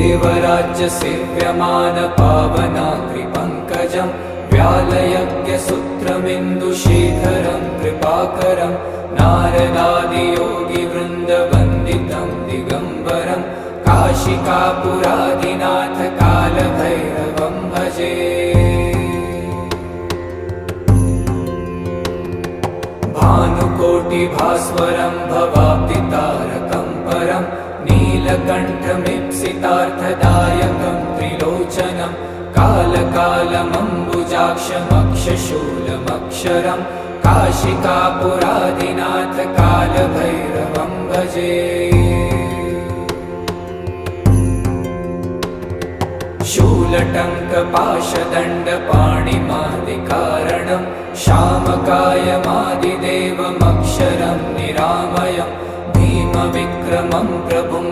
देवराज्यसेव्यमानपावनाग्रिपङ्कजं व्यालयज्ञसूत्रमिन्दुशेखरं कृपाकरं नारदादियोगिवृन्दवन्दितं दिगम्बरं काशिकापुरादिनाथ कालभैरवं भजे। भानुकोटिभास्वरं भवाब्दितारकं परं नीलकण्ठमीप्सितार्थदायकं त्रिलोचनं कालकालमम्बुजाक्षमक्षशूलमक्षरं काशिकापुरादिनाथ कालभैरवं भजे। शूलटङ्कपाशदण्डपाणिमादिकारणं शामकायमादिदेवमक्षरं निरामयं भीमविक्रमं प्रभुं